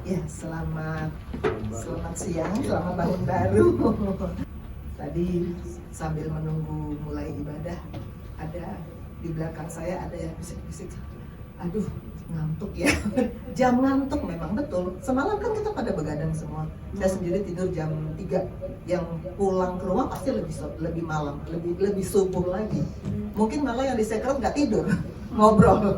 Ya, selamat siang, selamat tahun baru. Tadi sambil menunggu mulai ibadah, ada di belakang saya ada yang bisik-bisik. Aduh, ngantuk ya. Jam ngantuk memang betul. Semalam kan kita pada begadang semua. Saya sendiri tidur jam 3. Yang pulang ke rumah pasti lebih malam, lebih subuh lagi. Mungkin malah yang di sekret nggak tidur, ngobrol.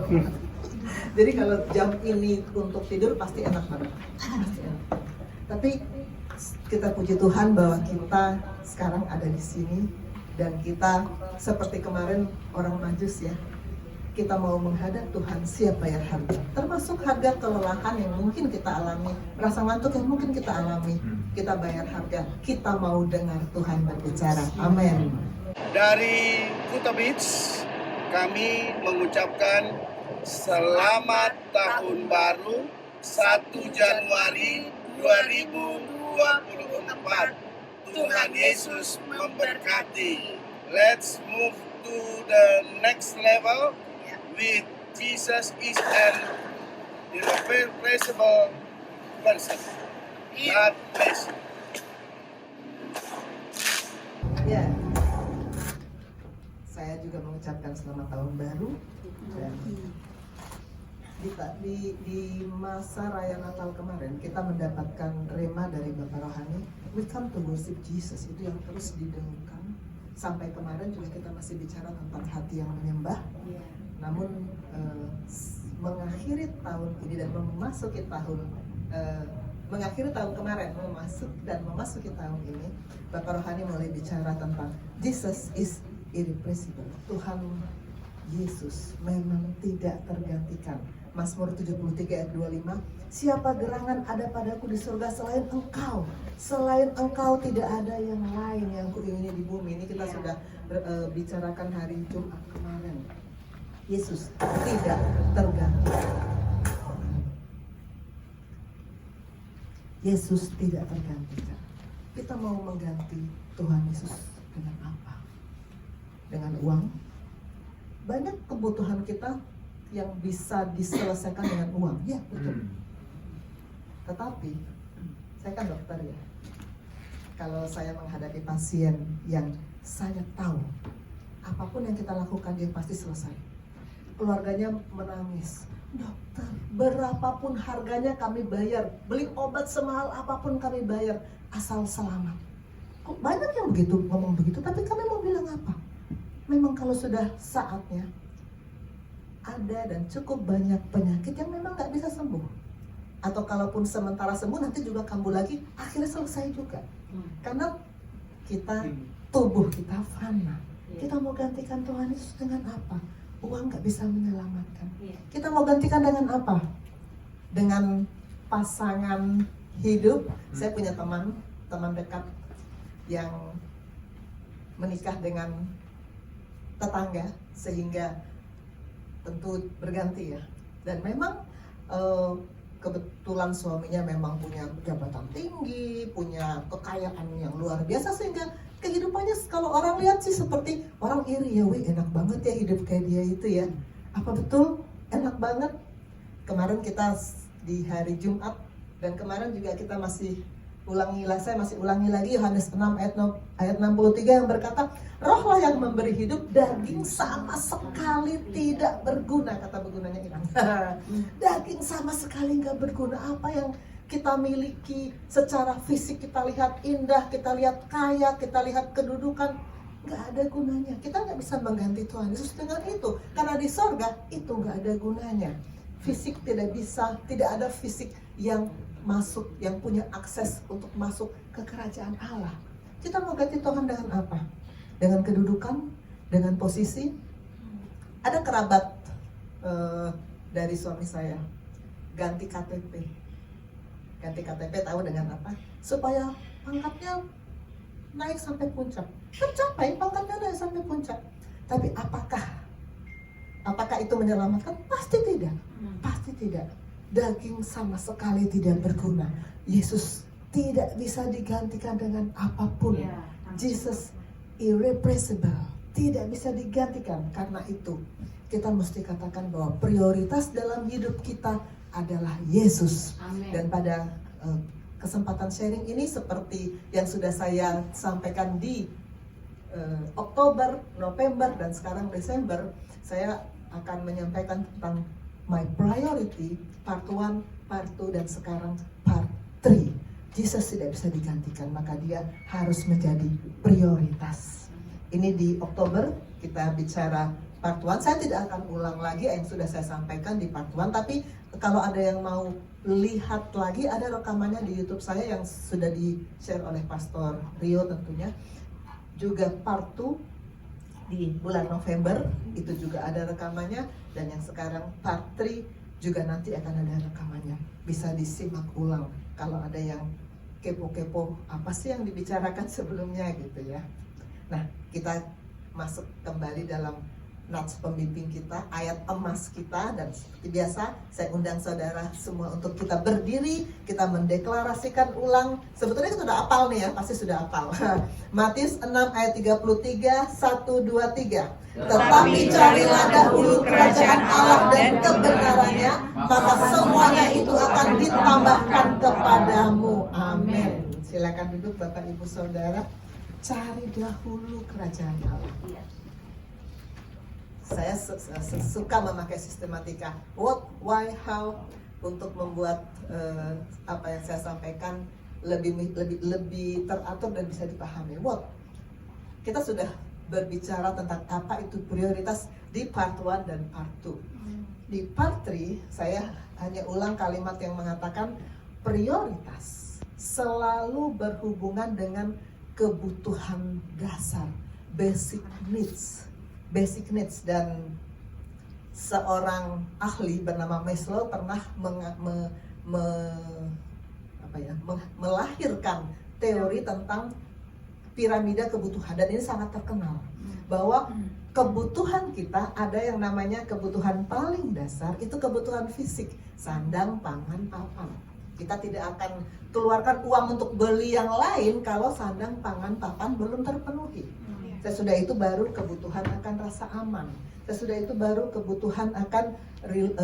Jadi kalau jam ini untuk tidur pasti enak banget. Pasti enak. Tapi kita puji Tuhan bahwa kita sekarang ada di sini dan kita seperti kemarin orang Majus ya. Kita mau menghadap Tuhan, siap bayar harga. Termasuk harga kelelahan yang mungkin kita alami, rasa ngantuk yang mungkin kita alami. Kita bayar harga. Kita mau dengar Tuhan berbicara. Amin. Dari Kuta Beach, kami mengucapkan selamat tahun baru 1 Januari 2024. Tuhan Yesus memberkati. Let's move to the next level with Jesus is an irreplaceable person. God bless you. Ya, saya juga mengucapkan selamat tahun baru dan di masa raya Natal kemarin kita mendapatkan rema dari Bapak Rohani, we come to worship Jesus, itu yang terus didengungkan. Sampai kemarin juga kita masih bicara tentang hati yang menyembah. Namun mengakhiri tahun ini dan mengakhiri tahun kemarin, memasuki tahun ini, Bapak Rohani mulai bicara tentang Jesus is irreplaceable. Tuhan Yesus memang tidak tergantikan. Mazmur 73 ayat 25, siapa gerangan ada padaku di surga selain engkau? Selain engkau tidak ada yang lain yang kuingini di bumi. Ini kita sudah bicarakan hari Jumat kemarin. Yesus tidak tergantikan. Yesus tidak tergantikan. Kita mau mengganti Tuhan Yesus dengan apa? Dengan uang? Banyak kebutuhan kita yang bisa diselesaikan dengan uang. Ya, betul. Tetapi, saya kan dokter ya. Kalau saya menghadapi pasien yang saya tahu, apapun yang kita lakukan dia pasti selesai. Keluarganya menangis. Dokter, berapapun harganya kami bayar. Beli obat semahal apapun kami bayar, asal selamat. Kok banyak yang begitu, ngomong begitu, tapi kami mau bilang apa? Memang kalau sudah saatnya, ada dan cukup banyak penyakit yang memang nggak bisa sembuh. Atau kalaupun sementara sembuh, nanti juga kambuh lagi, akhirnya selesai juga. Karena tubuh kita fana. Kita mau gantikan Tuhan Yesus dengan apa? Uang nggak bisa menyelamatkan. Kita mau gantikan dengan apa? Dengan pasangan hidup. Saya punya teman dekat yang menikah dengan tetangga, sehingga tentu berganti ya. Dan memang kebetulan suaminya memang punya jabatan tinggi, punya kekayaan yang luar biasa, sehingga kehidupannya kalau orang lihat sih seperti orang iri ya, wih enak banget ya hidup kayak dia itu ya. Apa betul? Enak banget. Kemarin kita di hari Jumat dan kemarin juga kita saya masih ulangi lagi Yohanes 6 ayat 63 yang berkata, rohlah yang memberi hidup, daging sama sekali tidak berguna. Kata bergunanya hilang. Daging sama sekali nggak berguna. Apa yang kita miliki secara fisik, kita lihat indah, kita lihat kaya, kita lihat kedudukan, nggak ada gunanya. Kita nggak bisa mengganti Tuhan Yesus dengan itu, karena di sorga itu nggak ada gunanya. Fisik tidak bisa, tidak ada fisik yang masuk, yang punya akses untuk masuk ke kerajaan Allah. Kita mau ganti Tuhan dengan apa? Dengan kedudukan, dengan posisi. Ada kerabat dari suami saya ganti KTP. Ganti KTP tahu dengan apa? Supaya pangkatnya naik sampai puncak. Tercapai pangkatnya naik sampai puncak. Tapi apakah itu menyelamatkan? Pasti tidak. Pasti tidak. Daging sama sekali tidak berguna. Yesus tidak bisa digantikan dengan apapun. Jesus irreplaceable, tidak bisa digantikan. Karena itu kita mesti katakan bahwa prioritas dalam hidup kita adalah Yesus. Amin. Dan pada kesempatan sharing ini seperti yang sudah saya sampaikan di Oktober, November, dan sekarang Desember, saya akan menyampaikan tentang my priority part 1, part 2, dan sekarang part 3. Jesus tidak bisa digantikan, maka dia harus menjadi prioritas. Ini di Oktober kita bicara part 1. Saya tidak akan ulang lagi yang sudah saya sampaikan di part 1, tapi kalau ada yang mau lihat lagi, ada rekamannya di YouTube saya yang sudah di-share oleh Pastor Rio tentunya. Juga part 2 di bulan November, itu juga ada rekamannya. Dan yang sekarang part 3 juga nanti akan ada rekamannya. Bisa disimak ulang kalau ada yang kepo-kepo apa sih yang dibicarakan sebelumnya gitu ya. Nah, kita masuk kembali dalam nats pembimbing kita, ayat emas kita, dan seperti biasa saya undang saudara semua untuk kita berdiri, kita mendeklarasikan ulang. Sebetulnya kita sudah hafal nih ya, pasti sudah hafal. Matius 6 ayat 33, 1, 2, 3. Tetapi carilah dahulu kerajaan Allah dan kebenarannya, maka semuanya itu akan ditambahkan kepadamu. Amin. Silakan duduk Bapak Ibu Saudara. Cari dahulu kerajaan Allah. Saya suka memakai sistematika what, why, how untuk membuat apa yang saya sampaikan lebih teratur dan bisa dipahami. What? Kita sudah berbicara tentang apa itu prioritas di part 1 dan part 2. Di part 3 saya hanya ulang kalimat yang mengatakan prioritas selalu berhubungan dengan kebutuhan dasar, basic needs. Dan seorang ahli bernama Maslow pernah melahirkan teori tentang piramida kebutuhan, dan ini sangat terkenal bahwa kebutuhan kita ada yang namanya kebutuhan paling dasar, itu kebutuhan fisik, sandang, pangan, papan. Kita tidak akan keluarkan uang untuk beli yang lain kalau sandang, pangan, papan belum terpenuhi. Sesudah itu baru kebutuhan akan rasa aman. Sesudah itu baru kebutuhan akan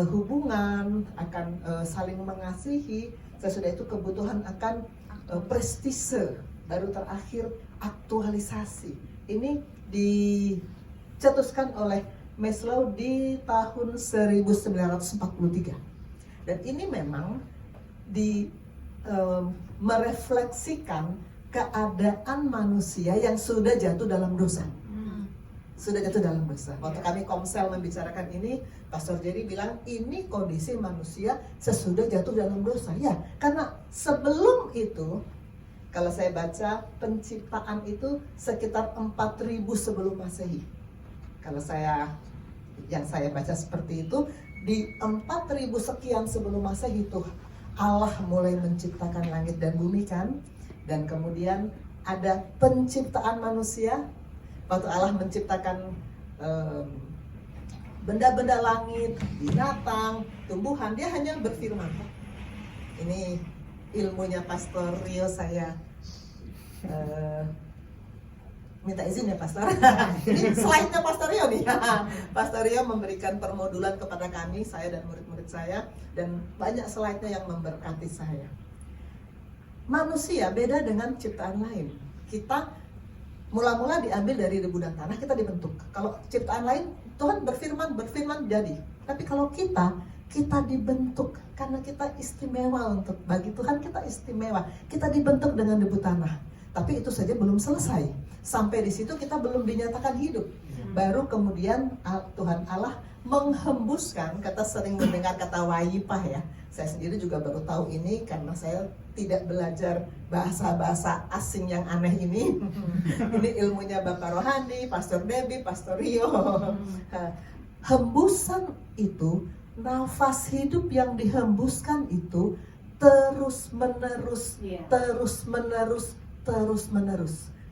hubungan, akan saling mengasihi. Sesudah itu kebutuhan akan prestise. Baru terakhir aktualisasi. Ini dicetuskan oleh Maslow di tahun 1943. Dan ini memang merefleksikan keadaan manusia yang sudah jatuh dalam dosa. Sudah jatuh dalam dosa. Waktu kami Komsel membicarakan ini, Pastor Jerry bilang ini kondisi manusia sesudah jatuh dalam dosa. Ya, karena sebelum itu, kalau saya baca penciptaan itu sekitar 4.000 sebelum Masehi. Kalau yang saya baca seperti itu, di 4.000 sekian sebelum Masehi itu Allah mulai menciptakan langit dan bumi kan. Dan kemudian ada penciptaan manusia. Waktu Allah menciptakan benda-benda langit, binatang, tumbuhan, dia hanya berfirman. Ini ilmunya Pastor Rio, saya minta izin ya Pastor. Ini slide-nya Pastor Rio nih. Pastor Rio memberikan permodulan kepada kami, saya dan murid-murid saya, dan banyak slide-nya yang memberkati saya. Manusia beda dengan ciptaan lain. Kita mula-mula diambil dari debu dan tanah, kita dibentuk. Kalau ciptaan lain, Tuhan berfirman jadi. Tapi kalau kita dibentuk karena kita istimewa, bagi Tuhan kita istimewa. Kita dibentuk dengan debu tanah. Tapi itu saja belum selesai. Sampai di situ kita belum dinyatakan hidup. Baru kemudian Tuhan Allah menghembuskan, kita sering mendengar kata wayipah ya. Saya sendiri juga baru tahu ini karena saya tidak belajar bahasa-bahasa asing yang aneh ini. Ini ilmunya Bapak Rohani, Pastor Debbie, Pastor Rio. Hembusan itu, nafas hidup yang dihembuskan itu terus menerus.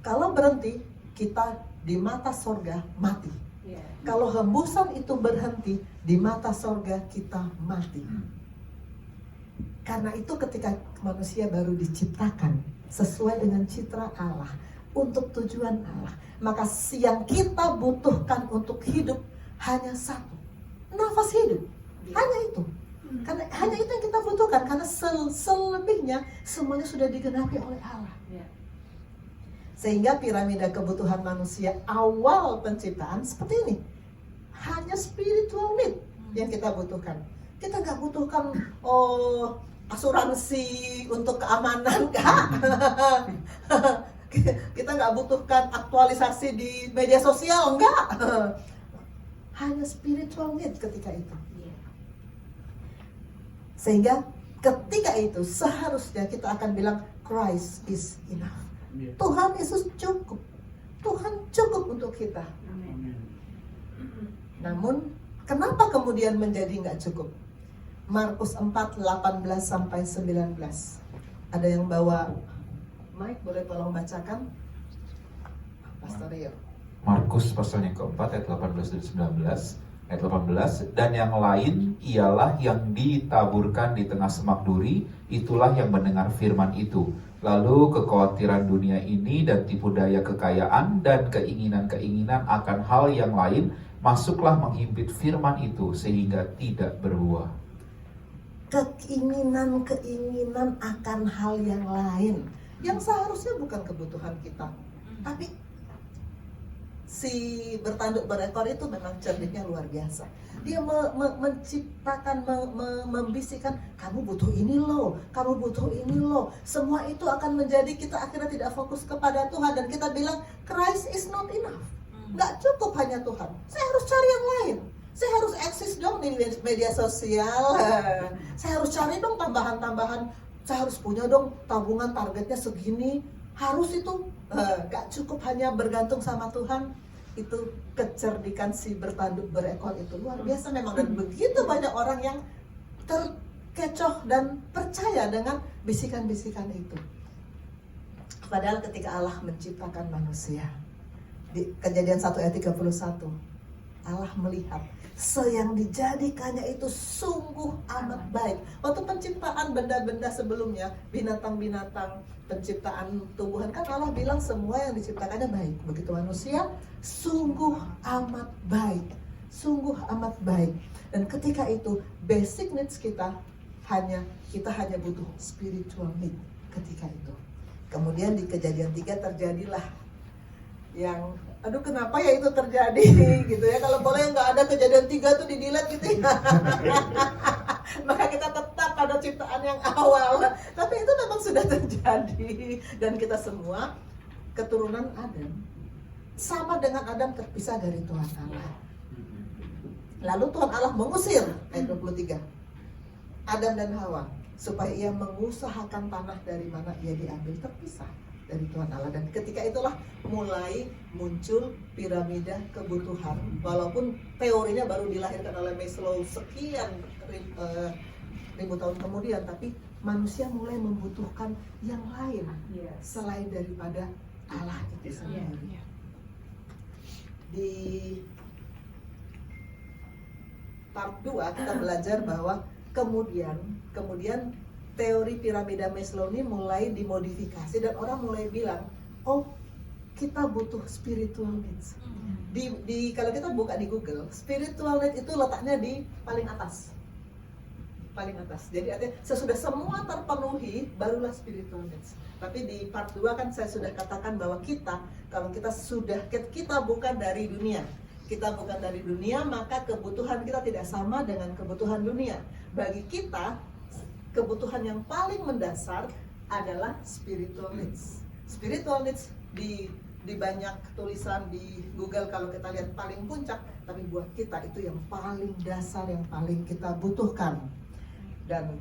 Kalau berhenti, kita di mata sorga mati. Kalau hembusan itu berhenti, di mata sorga kita mati. Karena itu ketika manusia baru diciptakan sesuai dengan citra Allah, untuk tujuan Allah, maka yang kita butuhkan untuk hidup hanya satu, nafas hidup. Hanya itu. Karena hanya itu yang kita butuhkan, karena selebihnya semuanya sudah digenapi oleh Allah. Sehingga piramida kebutuhan manusia awal penciptaan seperti ini. Hanya spiritual need yang kita butuhkan. Kita nggak butuhkan asuransi untuk keamanan, enggak. Kita nggak butuhkan aktualisasi di media sosial, enggak. Hanya spiritual need ketika itu. Sehingga ketika itu seharusnya kita akan bilang Christ is enough. Tuhan Yesus cukup. Tuhan cukup untuk kita. Namun kenapa kemudian menjadi nggak cukup? Markus 4:18-19. Ada yang bawa mic, boleh tolong bacakan? Pastor Rio. Markus pasalnya keempat ayat 18 dan 19. Ayat 18, dan yang lain ialah yang ditaburkan di tengah semak duri, itulah yang mendengar firman itu. Lalu kekhawatiran dunia ini dan tipu daya kekayaan dan keinginan-keinginan akan hal yang lain masuklah menghimpit firman itu sehingga tidak berbuah. Keinginan-keinginan akan hal yang lain yang seharusnya bukan kebutuhan kita. Tapi si bertanduk berekor itu memang cerdiknya luar biasa. Dia menciptakan, membisikkan, kamu butuh ini loh, kamu butuh ini loh. Semua itu akan menjadi kita akhirnya tidak fokus kepada Tuhan. Dan kita bilang, Christ is not enough. Nggak cukup hanya Tuhan. Saya harus cari yang lain. Saya harus eksis dong di media sosial. Saya harus cari dong tambahan-tambahan. Saya harus punya dong tabungan targetnya segini. Harus itu. Nggak cukup hanya bergantung sama Tuhan. Itu kecerdikan si bertanduk berekor itu luar biasa memang. Dan begitu banyak orang yang terkecoh dan percaya dengan bisikan-bisikan itu. Padahal ketika Allah menciptakan manusia, di Kejadian 1 ayat 31, Allah melihat yang dijadikannya itu sungguh amat baik. Waktu penciptaan benda-benda sebelumnya, binatang-binatang, penciptaan tumbuhan, kan Allah bilang semua yang diciptakannya baik. Begitu manusia, sungguh amat baik. Sungguh amat baik. Dan ketika itu, basic needs kita hanya butuh spiritual need ketika itu. Kemudian di Kejadian 3 terjadilah yang aduh kenapa ya itu terjadi gitu ya. Kalau boleh nggak ada Kejadian 3 tuh di-delete gitu ya. Maka kita tetap pada ciptaan yang awal. Tapi itu memang sudah terjadi. Dan kita semua keturunan Adam sama dengan Adam terpisah dari Tuhan Allah. Lalu Tuhan Allah mengusir ayat 23 Adam dan Hawa supaya ia mengusahakan tanah dari mana ia diambil, terpisah dari Tuhan Allah. Dan ketika itulah mulai muncul piramida kebutuhan. Walaupun teorinya baru dilahirkan oleh Maslow sekian ribu tahun kemudian, tapi manusia mulai membutuhkan yang lain selain daripada Allah itu sendiri. Di part 2 kita belajar bahwa kemudian teori piramida Maslow ini mulai dimodifikasi dan orang mulai bilang, oh kita butuh spiritual needs. Kalau kita buka di Google, spiritual needs itu letaknya di paling atas. Jadi artinya sesudah semua terpenuhi barulah spiritual needs. Tapi di part 2 kan saya sudah katakan bahwa kalau kita bukan dari dunia. Kita bukan dari dunia, maka kebutuhan kita tidak sama dengan kebutuhan dunia. Bagi kita, kebutuhan yang paling mendasar adalah spiritual needs. Spiritual needs di banyak tulisan di Google kalau kita lihat paling puncak, tapi buat kita itu yang paling dasar, yang paling kita butuhkan. Dan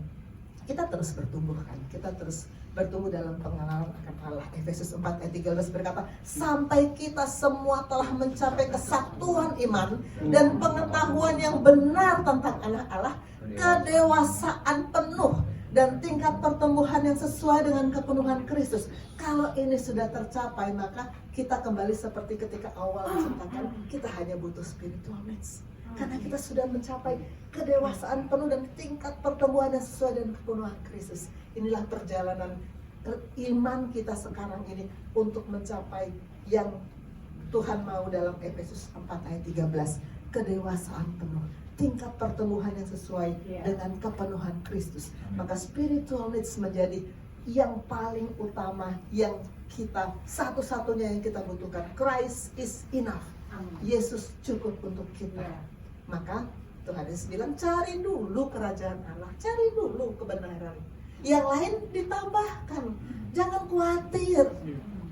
kita terus bertumbuh kan, kita terus bertumbuh dalam pengenalan akan Allah. Efesus 4 ayat 13 berkata, sampai kita semua telah mencapai kesatuan iman dan pengetahuan yang benar tentang anak Allah, kedewasaan penuh dan tingkat pertumbuhan yang sesuai dengan kepenuhan Kristus. Kalau ini sudah tercapai, maka kita kembali seperti ketika awal diciptakan, kita hanya butuh spiritual needs. Karena kita sudah mencapai kedewasaan penuh dan tingkat pertumbuhan yang sesuai dengan kepenuhan Kristus. Inilah perjalanan iman kita sekarang ini untuk mencapai yang Tuhan mau dalam Efesus 4 ayat 13. kedewasaan penuh, tingkat pertumbuhan yang sesuai dengan kepenuhan Kristus. Maka spiritual needs menjadi yang paling utama, yang kita satu-satunya yang kita butuhkan. Christ is enough. Yesus cukup untuk kita. Maka Tuhan Yesus bilang, cari dulu kerajaan Allah, cari dulu kebenaran. Yang lain ditambahkan. Jangan khawatir.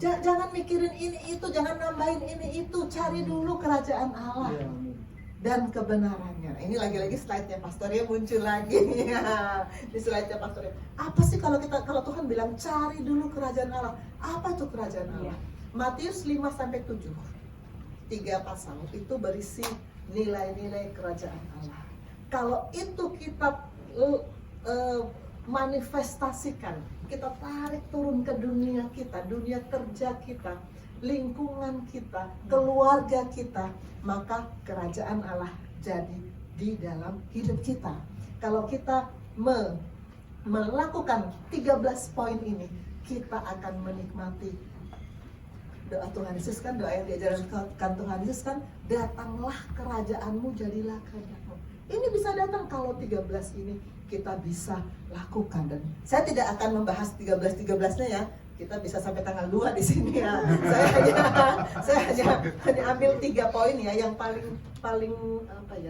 Jangan mikirin ini itu, jangan nambahin ini itu. Cari dulu kerajaan Allah dan kebenarannya. Ini lagi-lagi slide-nya pastornya muncul lagi. Di slide-nya pastornya. Apa sih kalau Tuhan bilang cari dulu kerajaan Allah? Apa tuh kerajaan Allah? Matius 5-7. 3 pasal itu berisi nilai-nilai kerajaan Allah. Kalau itu kita manifestasikan, kita tarik turun ke dunia kita, dunia kerja kita, lingkungan kita, keluarga kita, maka kerajaan Allah jadi di dalam hidup kita. Kalau kita melakukan 13 poin ini, kita akan menikmati doa Tuhan Yesus kan, doa yang diajarkan Tuhan Yesus kan, datanglah kerajaanmu, jadilah kehendakmu. Ini bisa datang kalau 13 ini kita bisa lakukan. Dan saya tidak akan membahas 13-13-nya ya. Kita bisa sampai tanggal 2 di sini ya. Saya hanya ambil 3 poin ya yang paling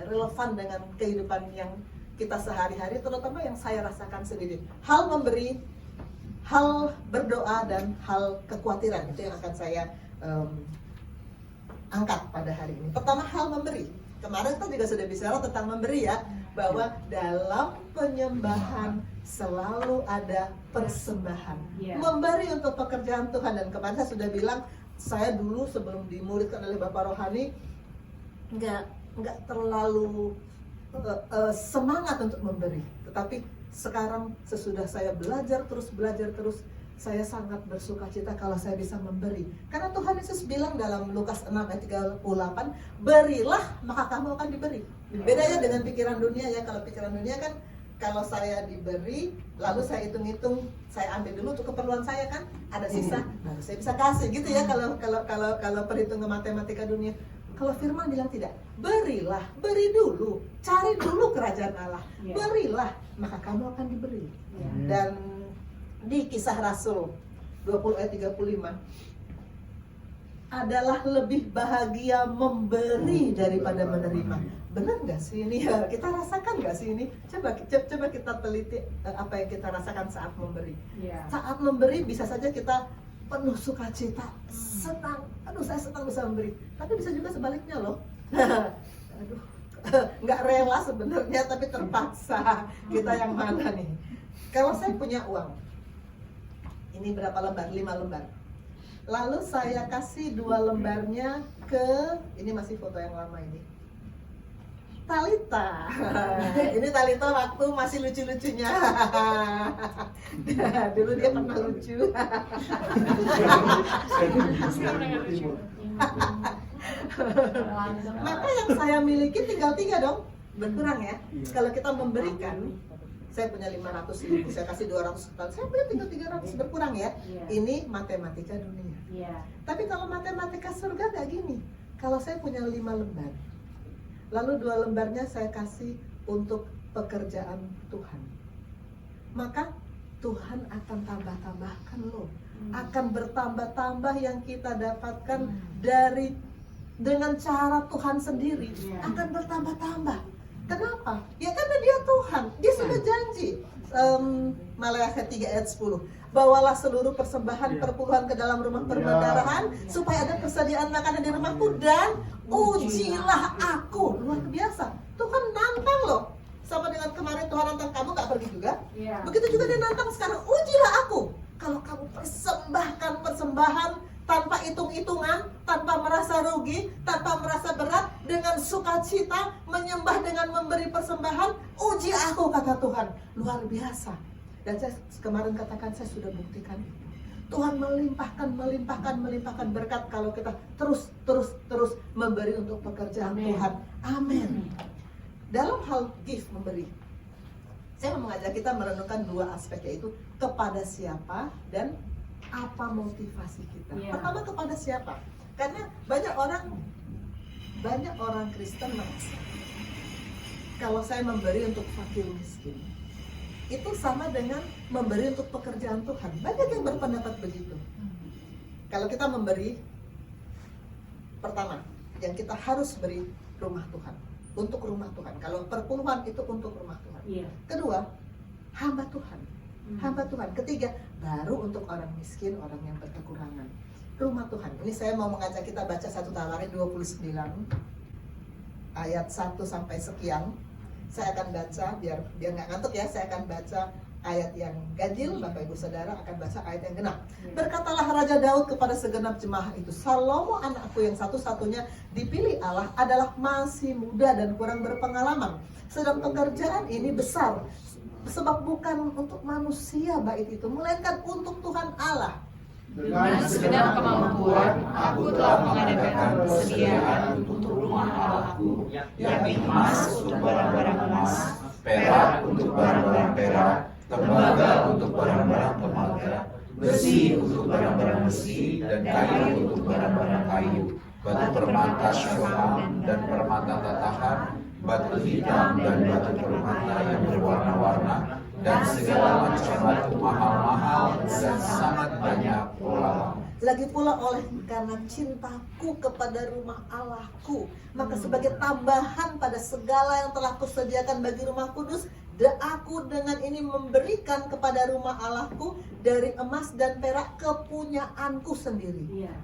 relevan dengan kehidupan yang kita sehari-hari, terutama yang saya rasakan sendiri. Hal memberi, hal berdoa, dan hal kekhawatiran, itu yang akan saya angkat pada hari ini. Pertama, hal memberi. Kemarin kita juga sudah bicara tentang memberi ya, bahwa dalam penyembahan selalu ada persembahan. Memberi untuk pekerjaan Tuhan. Dan kemarin saya sudah bilang, saya dulu sebelum dimuridkan oleh Bapak Rohani nggak terlalu semangat untuk memberi. Tetapi sekarang sesudah saya belajar terus, saya sangat bersuka cita kalau saya bisa memberi. Karena Tuhan Yesus bilang dalam Lukas 6:38, berilah maka kamu akan diberi. Bedanya dengan pikiran dunia ya. Kalau pikiran dunia kan, kalau saya diberi, lalu saya hitung-hitung, saya ambil dulu untuk keperluan saya kan, ada sisa, baru saya bisa kasih gitu ya. Kalau perhitungan matematika dunia. Kalau firman bilang tidak, berilah, beri dulu, cari dulu kerajaan Allah, berilah maka kamu akan diberi. Dan di Kisah Rasul 20:35, adalah lebih bahagia memberi daripada menerima. Benar nggak sih ini? Kita rasakan nggak sih ini? Coba kita teliti apa yang kita rasakan saat memberi. Saat memberi bisa saja kita penuh sukacita, senang. Aduh, saya senang bisa memberi. Tapi bisa juga sebaliknya loh. Aduh, nggak rela sebenarnya, tapi terpaksa. Kita yang mana nih? Kalau saya punya uang, ini berapa lembar? 5 lembar. Lalu saya kasih 2 lembarnya ke, ini masih foto yang lama ini, Talita. Ini Talita waktu masih lucu-lucunya. Dulu dia pernah lucu. Maka yang saya miliki tinggal 3 dong. Berkurang ya. Kalau kita memberikan, saya punya 500.000, saya kasih 200 juta, saya punya tinggal 300, berkurang ya. Ini matematika dunia. Tapi kalau matematika surga gak gini. Kalau saya punya 5 lembar, lalu 2 lembarnya saya kasih untuk pekerjaan Tuhan, maka Tuhan akan tambah-tambahkan loh. Akan bertambah-tambah yang kita dapatkan dengan cara Tuhan sendiri. Akan bertambah-tambah. Kenapa? Ya karena dia Tuhan. Dia sudah janji. Maleakhi 3:10. Bawalah seluruh persembahan perpuluhan ke dalam rumah perbendarahan, supaya ada persediaan makanan di rumahku, dan ujilah aku. Luar biasa. Tuhan nantang loh. Sama dengan kemarin Tuhan nantang kamu gak pergi juga. Begitu juga dia nantang sekarang, ujilah aku. Kalau kamu persembahkan persembahan tanpa hitung-hitungan, tanpa merasa rugi, tanpa merasa berat, dengan sukacita menyembah dengan memberi persembahan, uji aku, kata Tuhan. Luar biasa. Dan saya kemarin katakan, saya sudah buktikan itu. Tuhan melimpahkan berkat kalau kita terus memberi untuk pekerjaan Tuhan. Amin. Dalam hal gift, memberi, saya mau mengajak kita merenungkan 2 aspek, yaitu kepada siapa dan apa motivasi kita. Pertama, kepada siapa? Karena banyak orang banyak orang Kristen merasa kalau saya memberi untuk fakir miskin, itu sama dengan memberi untuk pekerjaan Tuhan. Banyak yang berpendapat begitu. Kalau kita memberi, pertama, yang kita harus beri rumah Tuhan, untuk rumah Tuhan. Kalau perpuluhan itu untuk rumah Tuhan. Iya. Kedua, hamba Tuhan. Hamba Tuhan. Ketiga, baru untuk orang miskin, orang yang berkekurangan. Rumah Tuhan. Ini saya mau mengajak kita baca 1 Tawarin 29 ayat 1 sampai sekian. Saya akan baca biar nggak ngantuk ya. Saya akan baca ayat yang ganjil, Bapak Ibu Saudara akan baca ayat yang genap. Berkatalah Raja Daud kepada segenap jemaah itu, Salomo anakku yang satu-satunya dipilih Allah adalah masih muda dan kurang berpengalaman. Sedang pekerjaan ini besar, sebab bukan untuk manusia bait itu, melainkan untuk Tuhan Allah. Dengan segenap kemampuan, aku telah mengadakan persediaan untuk rumah Allahku, yakni emas untuk barang-barang emas, perak untuk barang-barang perak, tembaga untuk barang-barang tembaga, besi untuk barang-barang besi, dan kayu untuk barang-barang kayu, batu permata syofam dan permata tatahan, batu hitam dan batu permata yang berwarna-warna, dan segala macam batu mahal-mahal dan sangat banyak pula. Lagi pula oleh karena cintaku kepada rumah Allahku, maka sebagai tambahan pada segala yang telah kusediakan bagi rumah kudus, aku dengan ini memberikan kepada rumah Allahku dari emas dan perak kepunyaanku sendiri. Iya.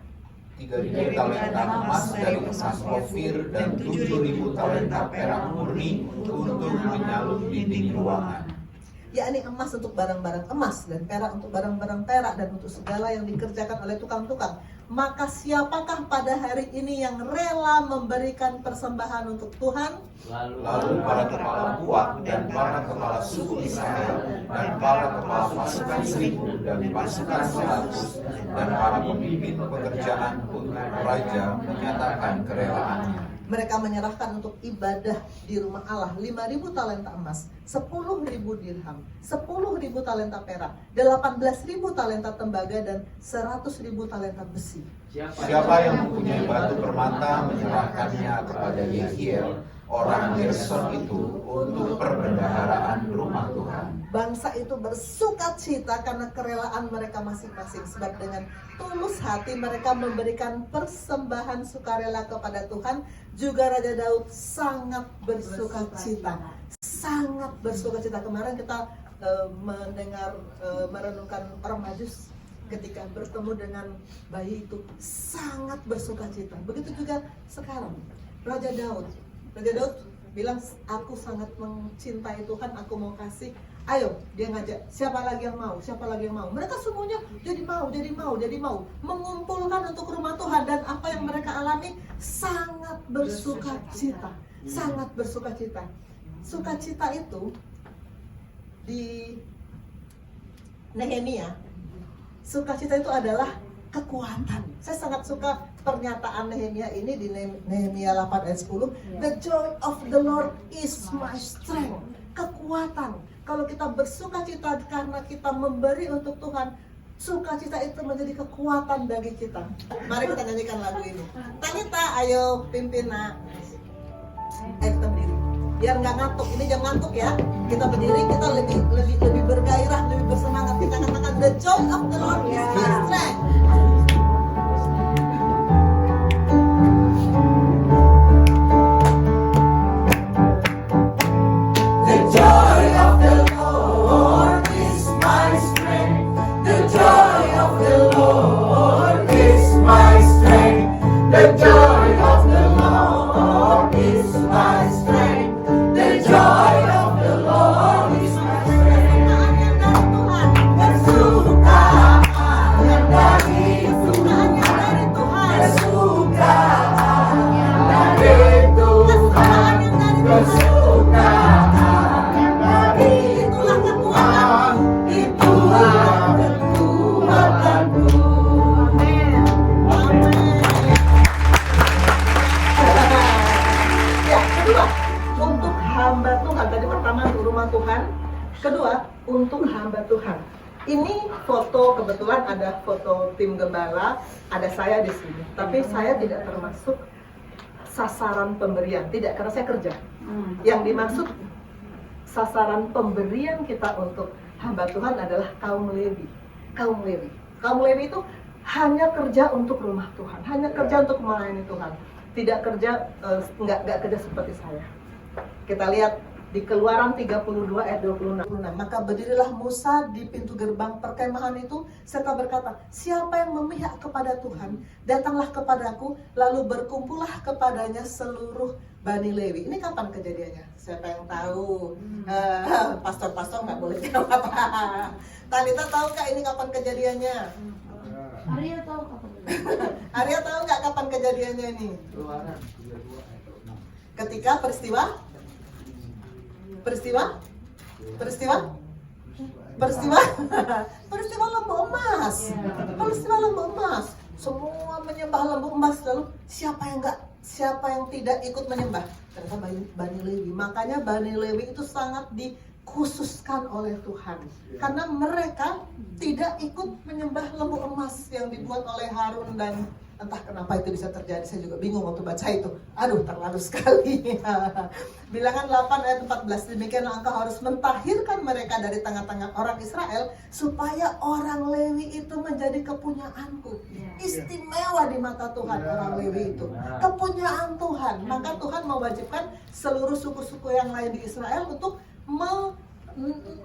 3.000 talenta emas dari emas Ofir dan 7.000 talenta perak murni untuk menyalur dinding ruangan. Yakni emas untuk barang-barang emas dan perak untuk barang-barang perak dan untuk segala yang dikerjakan oleh tukang-tukang. Maka siapakah pada hari ini yang rela memberikan persembahan untuk Tuhan? Lalu para kepala puak dan para kepala suku Israel dan para kepala pasukan 1.000 dan pasukan 100 dan para pemimpin pekerjaan untuk raja menyatakan kerelaannya. Mereka menyerahkan untuk ibadah di rumah Allah 5.000 talenta emas, 10.000 dirham, 10.000 talenta perak, 18.000 talenta tembaga, dan 100.000 talenta besi. Siapa yang mempunyai batu permata menyerahkannya kepada Yehiel, orang Gerson itu, untuk perbendaharaan rumah Tuhan. Bangsa itu bersuka cita karena kerelaan mereka masing-masing, sebab dengan tulus hati mereka memberikan persembahan sukarela kepada Tuhan. Juga Raja Daud sangat bersuka cita, sangat bersuka cita. Kemarin kita mendengar merenungkan orang Majus ketika bertemu dengan bayi itu sangat bersuka cita. Begitu juga sekarang Raja Daud bilang, aku sangat mencintai Tuhan, aku mau kasih. Ayo, dia ngajak, siapa lagi yang mau? Siapa lagi yang mau? Mereka semuanya jadi mau mengumpulkan untuk rumah Tuhan. Dan apa yang mereka alami? Sangat bersuka cita. Sangat bersuka cita. Sukacita itu di Nehemia, sukacita itu adalah kekuatan. Saya sangat suka pernyataan Nehemia ini di Nehemia 8 ayat 10. The joy of the Lord is my strength. Kekuatan. Kalau kita bersuka cita karena kita memberi untuk Tuhan, sukacita itu menjadi kekuatan bagi kita. Mari kita nyanyikan lagu ini. Tanita, ayo pimpin nak. Ayo kita berdiri. Biar nggak ngantuk. Ini jam ngantuk ya. Kita berdiri, kita lebih bergairah, lebih bersemangat. Kita katakan the joy of the Lord is my strength. Kedua, untuk hamba Tuhan. Ini foto, kebetulan ada foto tim gembala, ada saya di sini. Tapi saya tidak termasuk sasaran pemberian. Tidak, karena saya kerja. Yang dimaksud sasaran pemberian kita untuk hamba Tuhan adalah kaum Lewi. Kaum Lewi. Kaum Lewi itu hanya kerja untuk rumah Tuhan, hanya kerja untuk melayani Tuhan. Tidak kerja, nggak kerja seperti saya. Kita lihat di Keluaran 32 ayat 26. Maka berdirilah Musa di pintu gerbang perkemahan itu serta berkata, siapa yang memihak kepada Tuhan, datanglah kepadaku, lalu berkumpullah kepadanya seluruh Bani Lewi. Ini kapan kejadiannya? Siapa yang tahu? Pastor-pastor nggak boleh jawab. Talita tahu nggak ini kapan kejadiannya? Arya tahu kapan? Arya tahu nggak kapan kejadiannya ini? Keluaran 32 ayat 6. Ketika peristiwa lembu emas. Peristiwa lembu emas. Semua menyembah lembu emas, lalu siapa yang tidak ikut menyembah? Ternyata Bani Lewi. Makanya Bani Lewi itu sangat dikhususkan oleh Tuhan. Karena mereka tidak ikut menyembah lembu emas yang dibuat oleh Harun, dan entah kenapa itu bisa terjadi, saya juga bingung waktu baca itu. Aduh, terlalu sekali. Bilangan 8 ayat 14, demikianlah engkau harus mentahirkan mereka dari tengah-tengah orang Israel, supaya orang Lewi itu menjadi kepunyaanku. Istimewa di mata Tuhan orang Lewi itu, kepunyaan Tuhan. Maka Tuhan mewajibkan seluruh suku-suku yang lain di Israel untuk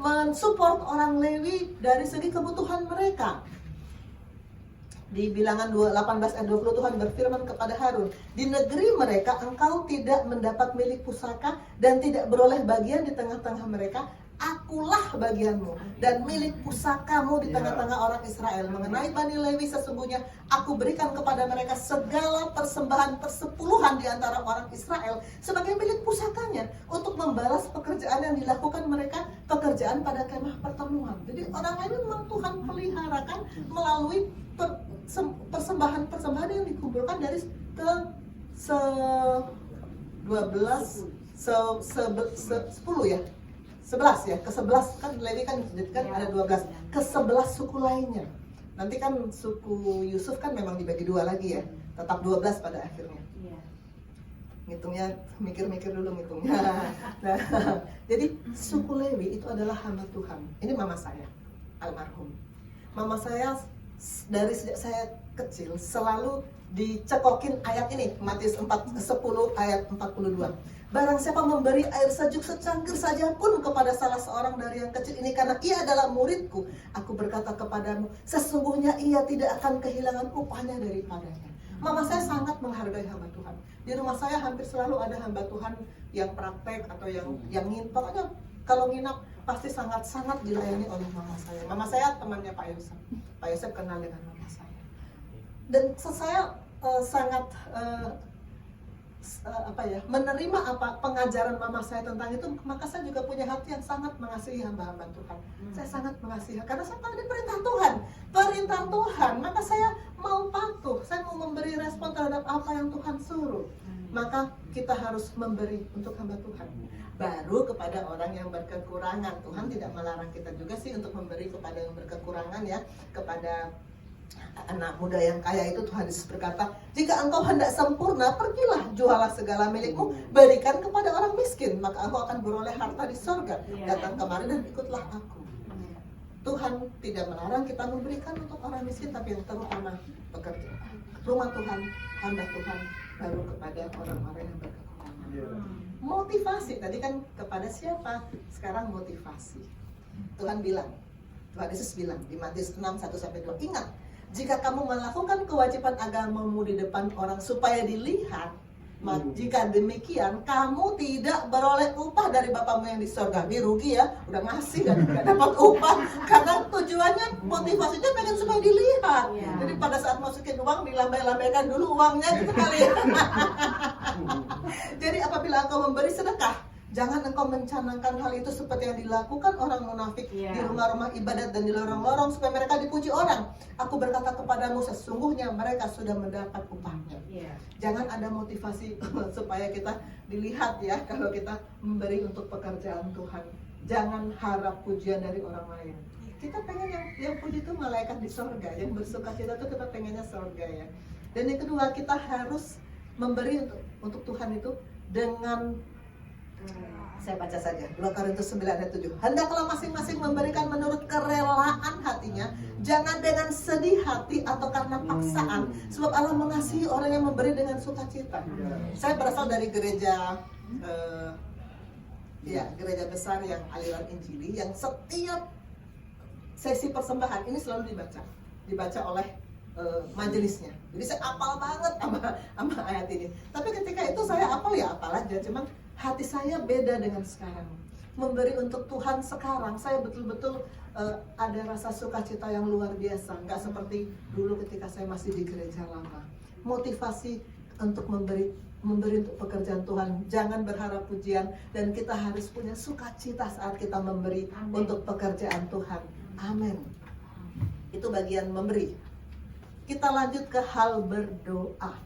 mensupport orang Lewi dari segi kebutuhan mereka. Di Bilangan 18 ayat 20 Tuhan berfirman kepada Harun, di negeri mereka engkau tidak mendapat milik pusaka dan tidak beroleh bagian di tengah-tengah mereka. Akulah bagianmu dan milik pusakamu di tengah-tengah orang Israel. Mengenai Bani Lewi, sesungguhnya aku berikan kepada mereka segala persembahan persepuluhan di antara orang Israel sebagai milik pusakanya, untuk membalas pekerjaan yang dilakukan mereka, pekerjaan pada kemah pertemuan. Jadi orang lain memang Tuhan peliharakan melalui persembahan-persembahan yang dikumpulkan dari ke 11 ya, ke 11 kan Lewi kan ada 12, ke 11 suku lainnya. Nanti kan suku Yusuf kan memang dibagi 2 lagi ya, tetap 12 pada akhirnya. Ngitungnya, mikir-mikir dulu ngitungnya. Nah, jadi suku Lewi itu adalah hamba Tuhan. Ini mama saya, almarhum. Mama saya dari sejak saya kecil selalu dicekokin ayat ini, Matius 10 ayat 42. Barang siapa memberi air sejuk secangkir saja pun kepada salah seorang dari yang kecil ini, karena ia adalah muridku, aku berkata kepadamu, sesungguhnya ia tidak akan kehilangan upahnya daripadanya. Mama saya sangat menghargai hamba Tuhan. Di rumah saya hampir selalu ada hamba Tuhan yang praktek atau yang nginap. Pokoknya kalau nginap pasti sangat-sangat dilayani oleh mama saya. Mama saya temannya Pak Yosef. Pak Yosef kenal dengan mama saya. Dan saya sangat menerima pengajaran mama saya tentang itu. Maka saya juga punya hati yang sangat mengasihi hamba-hamba Tuhan. Saya sangat mengasihi karena saya tahu ini perintah Tuhan. Maka saya mau patuh, saya mau memberi respon terhadap apa yang Tuhan suruh. Maka kita harus memberi untuk hamba Tuhan. Baru kepada orang yang berkekurangan. Tuhan tidak melarang kita juga sih untuk memberi kepada yang berkekurangan ya. Kepada anak muda yang kaya itu Tuhan Yesus berkata, jika engkau hendak sempurna, pergilah jualah segala milikmu, berikan kepada orang miskin, maka engkau akan beroleh harta di sorga. Datang kemari dan ikutlah aku. Tuhan tidak melarang kita memberikan untuk orang miskin, tapi yang terutama bekerja. Rumah Tuhan, hamba Tuhan, baru kepada orang-orang yang berkekurangan. Motivasi, tadi kan kepada siapa? Sekarang motivasi. Tuhan Yesus bilang di Matius 6:1-2, ingat, jika kamu melakukan kewajiban agamamu di depan orang supaya dilihat, jika demikian kamu tidak beroleh upah dari Bapamu yang di sorga. Ini rugi ya, udah ngasih dan gak dapat upah, karena tujuannya, motivasinya pengen supaya dilihat. Jadi pada saat masukin uang, dilambai-lambaikan dulu uangnya gitu kali ya. Jadi apabila engkau memberi sedekah, jangan engkau mencanangkan hal itu seperti yang dilakukan orang munafik di rumah-rumah ibadat dan di lorong-lorong supaya mereka dipuji orang. Aku berkata kepadamu, sesungguhnya mereka sudah mendapat upahnya. Jangan ada motivasi supaya kita dilihat ya kalau kita memberi untuk pekerjaan Tuhan. Jangan harap pujian dari orang lain. Kita pengen yang puji itu malaikat di sorga, yang bersuka cita itu kita pengennya sorga ya. Dan yang kedua, kita harus memberi untuk Tuhan itu dengan, saya baca saja 2 Korintus 9 ayat 7. Hendaklah masing-masing memberikan menurut kerelaan hatinya, jangan dengan sedih hati atau karena paksaan, sebab Allah mengasihi orang yang memberi dengan sukacita. Saya berasal dari gereja gereja besar yang aliran Injili, yang setiap sesi persembahan ini selalu dibaca oleh majelisnya. Jadi saya apal banget sama ayat ini. Tapi ketika itu saya apal aja, cuman hati saya beda dengan sekarang. Memberi untuk Tuhan sekarang, saya betul-betul ada rasa sukacita yang luar biasa. Nggak seperti dulu ketika saya masih di gereja lama. Motivasi untuk memberi untuk pekerjaan Tuhan. Jangan berharap pujian, dan kita harus punya sukacita saat kita memberi. Amen. Untuk pekerjaan Tuhan. Amin. Itu bagian memberi. Kita lanjut ke hal berdoa.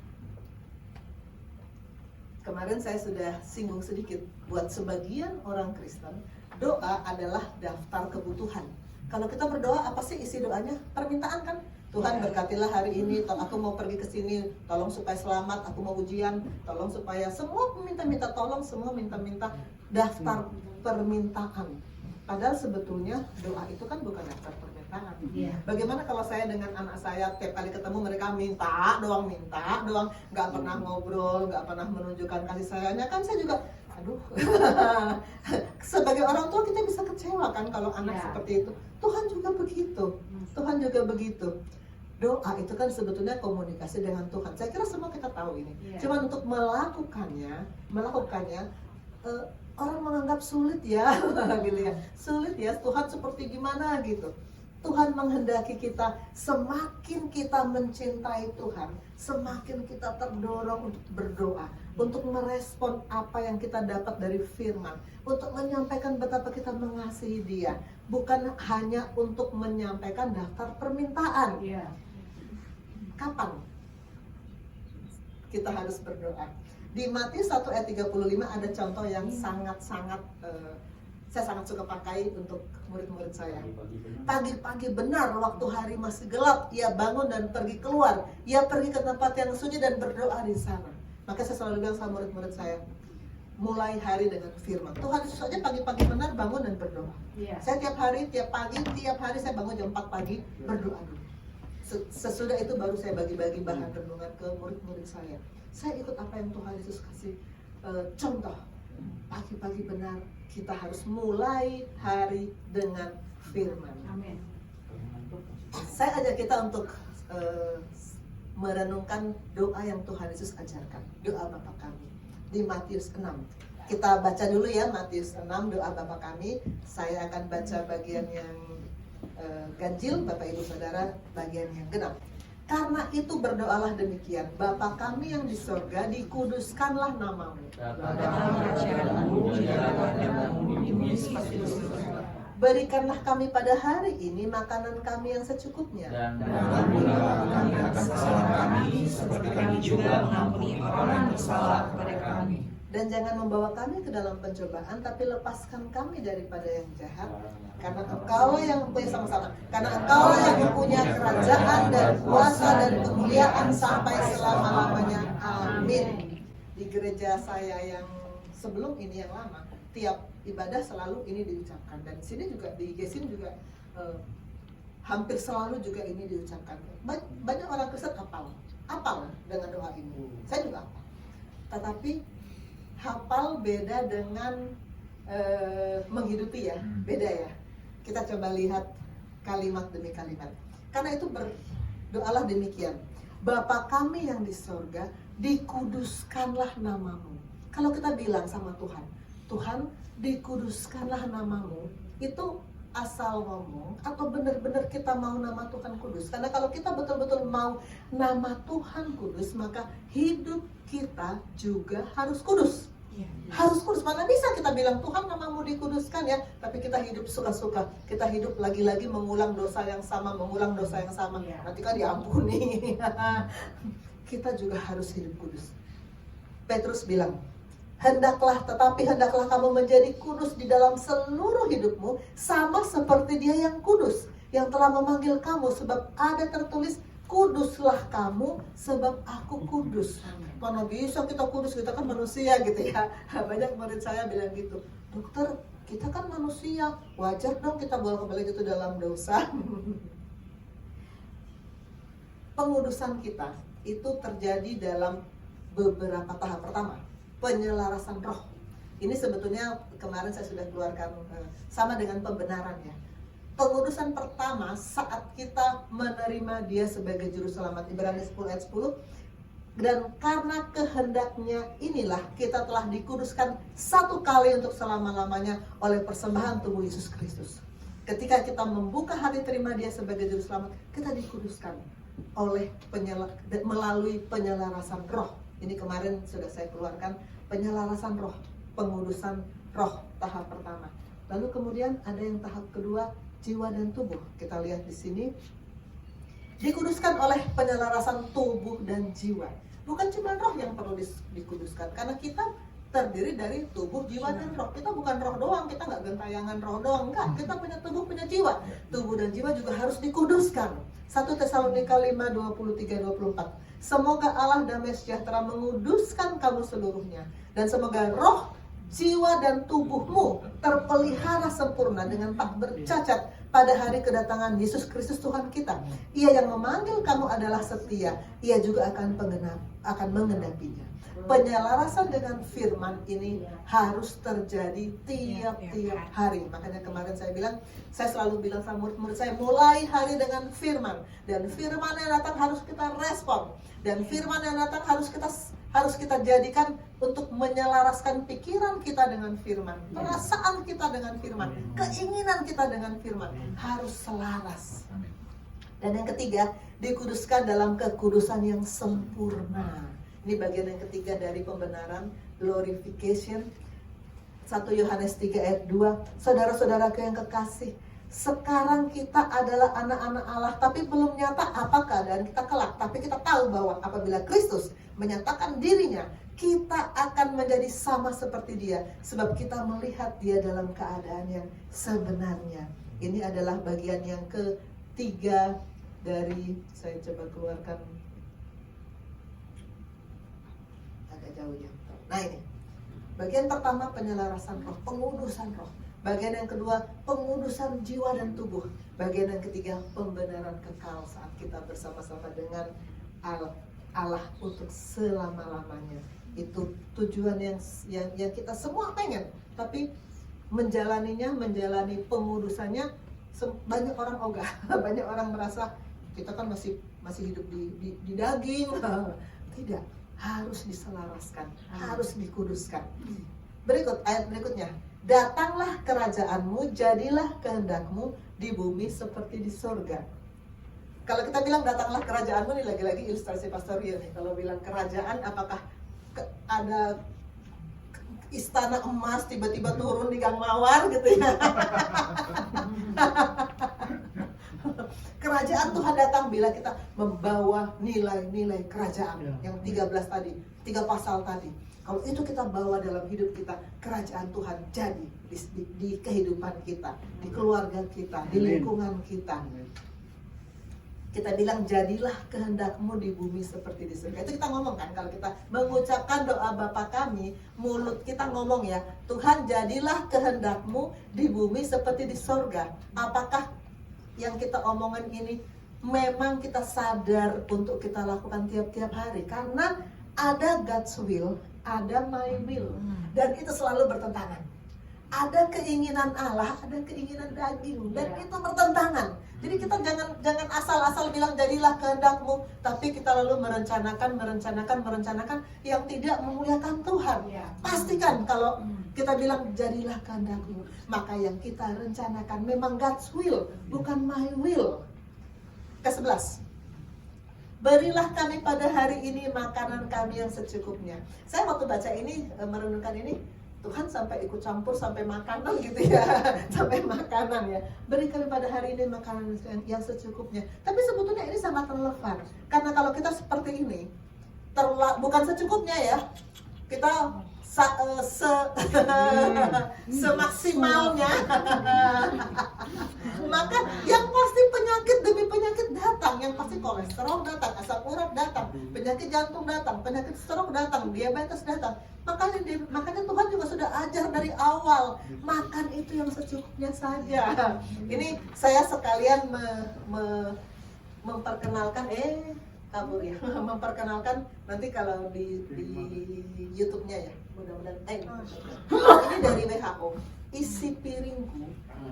Kemarin saya sudah singgung sedikit, buat sebagian orang Kristen, doa adalah daftar kebutuhan. Kalau kita berdoa, apa sih isi doanya? Permintaan kan? Tuhan berkatilah hari ini, aku mau pergi ke sini, tolong supaya selamat, aku mau ujian, tolong supaya semua minta-minta tolong, semua minta-minta daftar permintaan. Padahal sebetulnya doa itu kan bukan daftar permintaan. Bagaimana kalau saya dengan anak saya tiap kali ketemu mereka minta doang, nggak pernah ngobrol, nggak pernah menunjukkan kasih sayangnya, kan saya juga sebagai orang tua kita bisa kecewa kan kalau anak seperti itu. Tuhan juga begitu. Doa itu kan sebetulnya komunikasi dengan Tuhan. Saya kira semua kita tahu ini. Cuma untuk melakukannya orang menganggap sulit ya, gitu ya. Sulit ya, Tuhan seperti gimana gitu. Tuhan menghendaki kita, semakin kita mencintai Tuhan, semakin kita terdorong untuk berdoa, untuk merespon apa yang kita dapat dari firman, untuk menyampaikan betapa kita mengasihi Dia, bukan hanya untuk menyampaikan daftar permintaan. Kapan kita harus berdoa? Di Matius 1 ayat 35 ada contoh yang sangat-sangat saya sangat suka pakai untuk murid-murid saya. Pagi-pagi benar, waktu hari masih gelap, ia bangun dan pergi keluar. Ia pergi ke tempat yang sunyi dan berdoa di sana. Maka saya selalu bilang sama murid-murid saya, mulai hari dengan firman. Tuhan Yesus saja pagi-pagi benar bangun dan berdoa. Saya tiap hari saya bangun jam 4 pagi berdoa dulu. Sesudah itu baru saya bagi-bagi bahan renungan ke murid-murid saya. Saya ikut apa yang Tuhan Yesus kasih contoh. Pagi-pagi benar, kita harus mulai hari dengan firman. Amin. Saya ajak kita untuk merenungkan doa yang Tuhan Yesus ajarkan, doa Bapa Kami di Matius 6. Kita baca dulu ya Matius 6, doa Bapa Kami. Saya akan baca bagian yang ganjil, Bapak Ibu Saudara bagian yang genap. Karena itu berdoalah demikian, Bapa kami yang di sorga, dikuduskanlah namamu. Berikanlah kami pada hari ini makanan kami yang secukupnya. Dan ampunilah kami akan kesalahan kami, seperti kami juga mengampuni orang yang bersalah kepada kami. Dan jangan membawa kami ke dalam pencobaan, tapi lepaskan kami daripada yang jahat. Karena Engkau yang punya sama-sama. Karena Engkau yang mempunyai kerajaan dan kuasa dan kemuliaan sampai selama-lamanya. Amin. Di gereja saya yang sebelum ini yang lama, tiap ibadah selalu ini diucapkan. Dan di sini juga di Gesim juga hampir selalu juga ini diucapkan. Banyak orang Kristen hafal dengan doa ini. Saya juga hafal. Tetapi hafal beda dengan menghidupi ya, beda ya. Kita coba lihat kalimat demi kalimat. Karena itu berdoalah demikian. Bapa kami yang di sorga, dikuduskanlah namamu. Kalau kita bilang sama Tuhan, Tuhan dikuduskanlah namamu, itu asal ngomong atau benar-benar kita mau nama Tuhan kudus? Karena kalau kita betul-betul mau nama Tuhan kudus, maka hidup kita juga harus kudus. Harus kudus. Mana bisa kita bilang Tuhan namamu dikuduskan ya, tapi kita hidup suka-suka, kita hidup lagi-lagi mengulang dosa yang sama, nanti kan diampuni. Kita juga harus hidup kudus. Petrus bilang, hendaklah kamu menjadi kudus di dalam seluruh hidupmu, sama seperti Dia yang kudus, yang telah memanggil kamu, sebab ada tertulis, kuduslah kamu sebab aku kudus. Mana bisa kita kudus, kita kan manusia gitu ya. Banyak murid saya bilang gitu, dokter kita kan manusia, wajar dong kita bolak-balik itu dalam dosa. Pengudusan kita itu terjadi dalam beberapa tahap. Pertama, penyelarasan roh. Ini sebetulnya kemarin saya sudah keluarkan sama dengan pembenaran ya. Pengudusan pertama saat kita menerima dia sebagai juru selamat, Ibrani 10 ayat 10. Dan karena kehendaknya inilah kita telah dikuduskan satu kali untuk selama-lamanya oleh persembahan tubuh Yesus Kristus. Ketika kita membuka hati terima dia sebagai juru selamat, kita dikuduskan oleh melalui penyelarasan roh. Ini kemarin sudah saya keluarkan, penyelarasan roh, pengudusan roh tahap pertama. Lalu kemudian ada yang tahap kedua, jiwa dan tubuh. Kita lihat di sini, dikuduskan oleh penyelarasan tubuh dan jiwa. Bukan cuma roh yang perlu dikuduskan, karena kita terdiri dari tubuh, jiwa, dan roh. Kita bukan roh doang, kita nggak gentayangan roh doang, enggak. Kita punya tubuh, punya jiwa. Tubuh dan jiwa juga harus dikuduskan. 1 Tesalonika 5, 23, 24. Semoga Allah damai sejahtera menguduskan kamu seluruhnya. Dan semoga roh, jiwa, dan tubuhmu terpelihara sempurna dengan tak bercacat pada hari kedatangan Yesus Kristus Tuhan kita. Ia yang memanggil kamu adalah setia. Ia juga akan mengenapinya. Penyelarasan dengan firman ini harus terjadi tiap-tiap hari. Makanya kemarin saya selalu bilang sama murid-murid saya, mulai hari dengan firman. Dan firman yang datang harus kita respon. Dan firman yang datang harus kita jadikan untuk menyelaraskan pikiran kita dengan firman, perasaan kita dengan firman, keinginan kita dengan firman, harus selaras. Dan yang ketiga, dikuduskan dalam kekudusan yang sempurna. Ini bagian yang ketiga dari pembenaran, glorification. 1 Yohanes 3 ayat 2. Saudara-saudaraku yang kekasih, sekarang kita adalah anak-anak Allah, tapi belum nyata apa keadaan kita kelak. Tapi kita tahu bahwa apabila Kristus menyatakan dirinya, kita akan menjadi sama seperti dia, sebab kita melihat dia dalam keadaan yang sebenarnya. Ini adalah bagian yang ketiga dari, saya coba keluarkan agak jauh ya. Nah ini, bagian pertama penyelarasan roh, pengudusan roh. Bagian yang kedua, pengudusan jiwa dan tubuh. Bagian yang ketiga, pembenaran kekal saat kita bersama-sama dengan Allah untuk selama-lamanya. Itu tujuan yang kita semua pengen. Tapi menjalani pengudusannya, banyak orang ogah. Banyak orang merasa kita kan masih hidup di daging. Tidak, harus diselaraskan, harus dikuduskan. Ayat berikutnya. Datanglah kerajaanmu, jadilah kehendakmu di bumi seperti di sorga. Kalau kita bilang datanglah kerajaanmu, ini lagi-lagi ilustrasi pastoral nih. Kalau bilang kerajaan, apakah ada istana emas tiba-tiba turun di Gang Mawar gitu ya? Kerajaan Tuhan datang bila kita membawa nilai-nilai kerajaan yang 13 tadi, 3 pasal tadi. Kalau itu kita bawa dalam hidup kita, kerajaan Tuhan jadi di kehidupan kita, di keluarga kita, di lingkungan kita. Kita bilang jadilah kehendakmu di bumi seperti di surga. Itu kita ngomong kan, kalau kita mengucapkan doa Bapa kami, mulut kita ngomong ya, Tuhan jadilah kehendakmu di bumi seperti di surga. Apakah yang kita omongin ini memang kita sadar untuk kita lakukan tiap-tiap hari? Karena ada God's will, ada my will, dan itu selalu bertentangan. Ada keinginan Allah, ada keinginan daging, dan itu bertentangan. Jadi kita jangan asal-asal bilang jadilah kehendakmu, tapi kita lalu merencanakan yang tidak memuliakan Tuhan. Pastikan kalau kita bilang jadilah kehendakmu, maka yang kita rencanakan memang God's will, bukan my will. Ke-11. Berilah kami pada hari ini makanan kami yang secukupnya. Saya waktu baca ini, merenungkan ini, Tuhan sampai ikut campur sampai makanan gitu ya. Sampai makanan ya. Beri kami pada hari ini makanan yang secukupnya. Tapi sebetulnya ini sangat relevan. Karena kalau kita seperti ini, bukan secukupnya ya. Kita semaksimalnya. Maka yang pasti penyakit demi penyakit datang. Yang pasti kolesterol datang, asam urat datang, penyakit jantung datang, penyakit stroke datang, diabetes datang. Makanya Tuhan juga sudah ajar dari awal, makan itu yang secukupnya saja. Ini saya sekalian memperkenalkan kabur ya. Memperkenalkan nanti kalau di YouTube-nya ya. Mudah-mudahan ini dari WHO. Isi piringku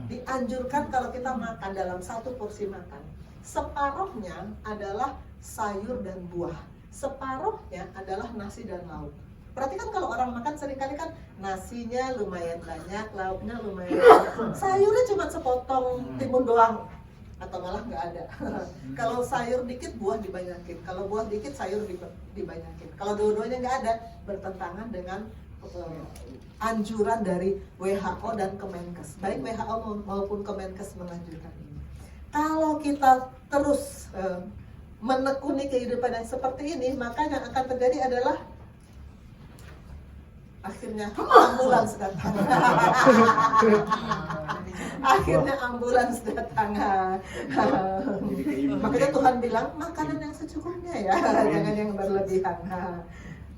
dianjurkan kalau kita makan dalam satu porsi makan, separuhnya adalah sayur dan buah, separuhnya adalah nasi dan lauk. Berarti kan kalau orang makan seringkali kan nasinya lumayan banyak, lauknya lumayan banyak, sayurnya cuma sepotong timun doang atau malah nggak ada. Kalau sayur dikit buah dibanyakin, kalau buah dikit sayur dibanyakin. Kalau dua-duanya nggak ada, bertentangan dengan anjuran dari WHO dan Kemenkes. Baik WHO maupun Kemenkes menganjurkan ini. Kalau kita terus menekuni kehidupan yang seperti ini, maka yang akan terjadi adalah akhirnya ambulans datang. Akhirnya ambulans datang. Makanya Tuhan bilang makanan yang secukupnya ya, jangan yang berlebihan.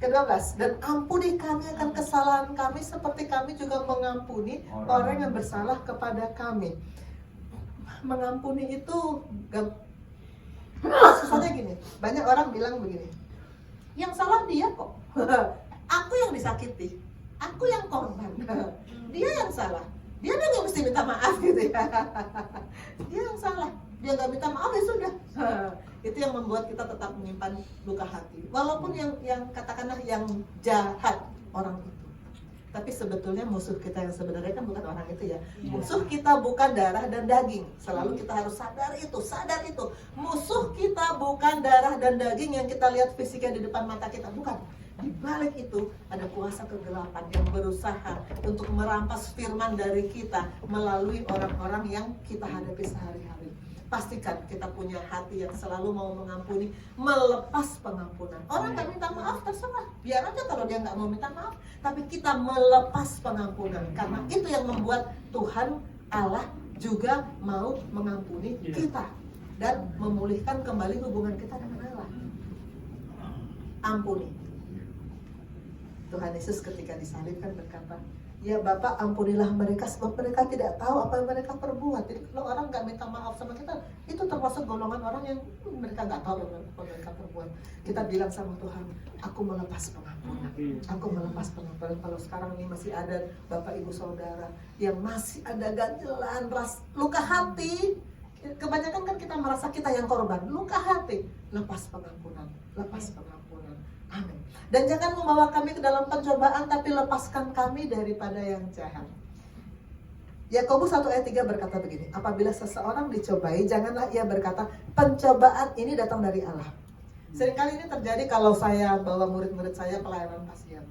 Ke-12, dan ampuni kami akan kesalahan kami seperti kami juga mengampuni orang yang bersalah kepada kami. Mengampuni itu susahnya gini, banyak orang bilang begini, yang salah dia kok. Aku yang disakiti, aku yang korban, dia yang salah, dia nggak mesti minta maaf gitu ya. Dia yang salah, dia nggak minta maaf ya sudah. Itu yang membuat kita tetap menyimpan luka hati, walaupun yang katakanlah yang jahat orang itu, tapi sebetulnya musuh kita yang sebenarnya kan bukan orang itu ya. Musuh kita bukan darah dan daging, selalu kita harus sadar itu. Musuh kita bukan darah dan daging yang kita lihat fisiknya di depan mata kita, bukan. Di balik itu ada kuasa kegelapan yang berusaha untuk merampas firman dari kita melalui orang-orang yang kita hadapi sehari-hari. Pastikan kita punya hati yang selalu mau mengampuni, melepas pengampunan. Orang nggak minta maaf terserah, biar aja kalau dia nggak mau minta maaf. Tapi kita melepas pengampunan, karena itu yang membuat Tuhan Allah juga mau mengampuni kita dan memulihkan kembali hubungan kita dengan Allah. Ampuni. Tuhan Yesus ketika disalibkan berkata, ya Bapak ampunilah mereka sebab mereka tidak tahu apa yang mereka perbuat. Jadi kalau orang nggak minta maaf sama kita, itu termasuk golongan orang yang mereka nggak tahu apa mereka perbuat. Kita bilang sama Tuhan, aku melepas pengampunan. Aku melepas pengampunan. Kalau sekarang ini masih ada Bapak Ibu Saudara yang masih ada ganjelan, luka hati. Kebanyakan kan kita merasa kita yang korban. Luka hati, lepas pengampunan. Lepas pengampunan. Amin. Dan jangan membawa kami ke dalam pencobaan, tapi lepaskan kami daripada yang jahat. Yakobus 1 ayat 3 berkata begini, apabila seseorang dicobai, janganlah ia berkata, pencobaan ini datang dari Allah. Seringkali ini terjadi kalau saya bawa murid-murid saya pelayanan pasien.